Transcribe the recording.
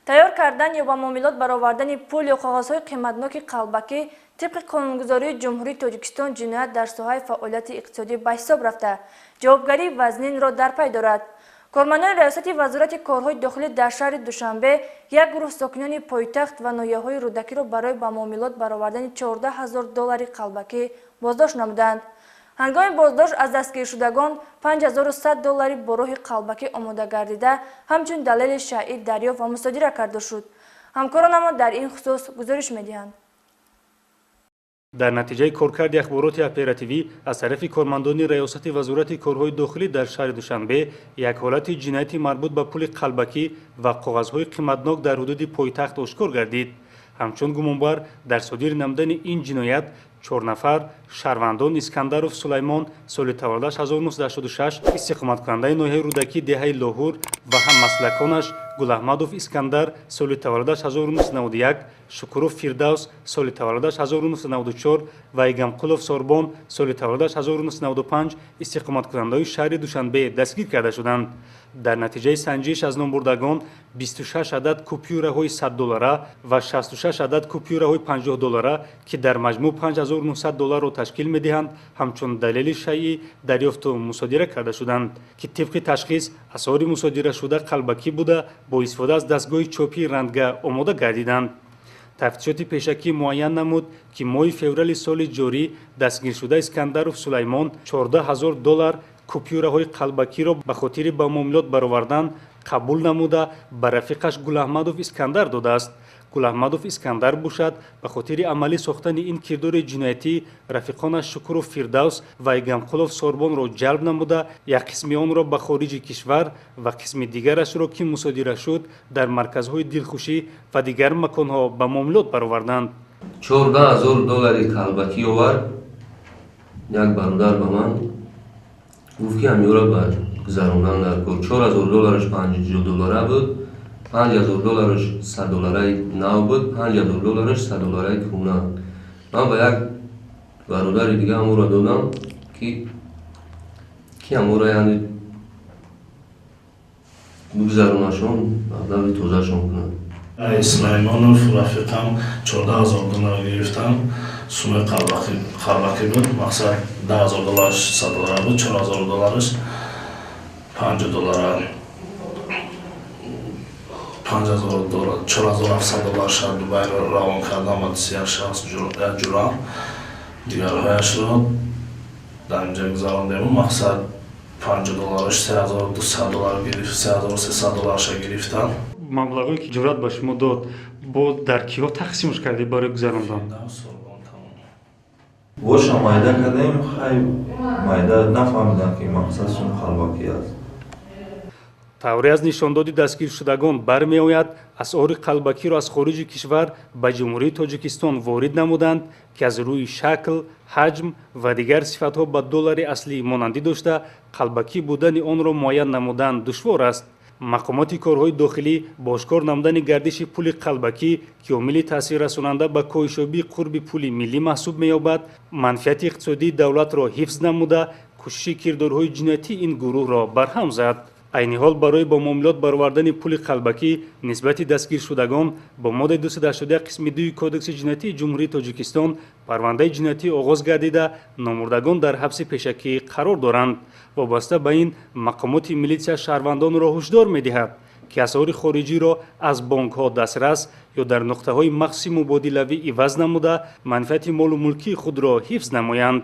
تیار کردن یا با معاملات برآوردن پول یا کاغذهای قیمتناک قلبکی طبق قانونگذاری جمهوری تاجیکستان جنایت در ساحه فعالیت اقتصادی به حساب رفته جوابگری وزنین را در پی دارد. کارمندان ریاست وزارت کارهای داخلی در شهر دوشنبه یک گروه ساکنان پایتخت و ناحیه‌های رودکی را برای به معاملات برآوردن 14,000 دلار قلبکی بازداشت نمودند. هنگام بازداشت از دستگیر شدگان 5,100 دلار با راه قلبکی آماده گردیده همچون دلیل شرعی دریافت و مصادره کرده شد. همکاران ما در این خصوص گزارش می‌دهند. در نتیجه کارکرد اخبارات اپراتیوی از طرف کارمندان ریاست وزارت کارهای داخلی در شهر دوشنبه یک حالت جنایتی مربوط به پول قلبکی و کاغذهای قیمتناک در حدود پایتخت آشکار گردید. همچون گمانبر در صادر نمودن این جنایت 4 نفر شهروندان اسکندرов سلیمان سال تولدش 1986 استقامت کننده ناحیه رودکی دهه لاهور و هم مسلکانش گلاحمدov اسکندر سال تولدش 1991 شکورov فردوس سال تولدش 1994 و ایگمقولov ساربان سال تولدش 1995 استقامت کننده شهر دوشنبه دستگیر کرده شدند. در نتیجه سنجش از نامبردگان 26 عدد کوپیوراهای 100 دلاره و 66 عدد کوپیوراهای 50 دلاره که در مجموع 5,900 دلار را تشکیل می‌دهند همچون دلیل شیعی دریافت و مصادره کرده شدند که طبق تشخیص اسعار مصادره شده قلبکی بوده با استفاده از دستگاه چاپی رنگه آماده گردیدند. تفتیشات پیشکی معین نمود که ماه فوریه سال جاری دستگیر شده اسکندرov سلیمان 14,000 دلار کوپیوراهای قلبکی را به خاطر به معاملات برآوردن قبول نموده به رفیقش گلاحمدov اسکندر داده است. گلاحمدov اسکندر باشد به خاطر عملی ساختن این کردار جنایتی رفیقانش شکورov فردوس و ایگمقولov ساربان را جلب نموده یک قسم آن را به خارج کشور و قسم دیگرش را که مصادره شد در مرکزهای دلخوشی و دیگر مکانها به معاملات برآوردند. 14,000 دلار قلبکی آورد. یک برادر به من گفت که همیو را به گذراندن در کار 4,000 دلارش 50 دلاره بود، 5,000 دلارش 100 دلاره نو بود، 5,000 دلارش 100 دلاره کونه. من به یک برادر دیگه همو را دادم که همو را یعنی بگذرونشون مبلغ توزهشون کنن. سلیمانov رفیقم 14,000 دلار گرفتم. سوم قلبکی بود. مقصد 10,000 دلارش 100 دلار بود. 4,000 دلارش 50 دلار. 5,000 دلار 4,700 دلار شد دوباره روان کردم و سیاه شخص جورا دیگرهایش رو در اینجا گذراندیم. مقصد 50 دلارش 3,200 دلار گرفت، 3,300 دلارش گرفتم. مبلغی که جورات به شما داد با در کیا تقسیمش کردی برای گذراندن؟ واشا مایده کردیم خیلی مایده نفهمیدن که مقصدشون قلبکی است. طوری از نشانداد دستگیر شدگان برمی آید اسعار قلبکی را از خارج کشور به جمهوری تاجیکستان وارد نمودند که از روی شکل، حجم و دیگر صفتها به دلار اصلی مانندی داشته قلبکی بودن آن را معین نمودن دشوار است. مقامات کارهای داخلی با اشکار نمودن گردش پول قلبکی که عامل تاثیر رساننده به کاهش‌یابی قرب پول ملی محسوب می‌یابد، منفعت اقتصادی دولت را حفظ نموده کوشش کردارهای جنایتی این گروه را برهم زد. عین حال برای با معاملات برآوردن پول قلبکی نسبت دستگیر شدگان با ماده 281 قسم 2 کودکس جنایتی جمهوری تاجیکستان پرونده جنایتی آغاز گردیده نامردگان در حبس پیشکی قرار دارند. وابسته به این مقامات میلیسیا شهروندان را هشدار می‌دهد که اسعار خارجی را از بانک‌ها دسترس یا در نقطه‌های مخصوص مبادله‌ای عوض نموده منفعت مال و ملکی خود را حفظ نمایند.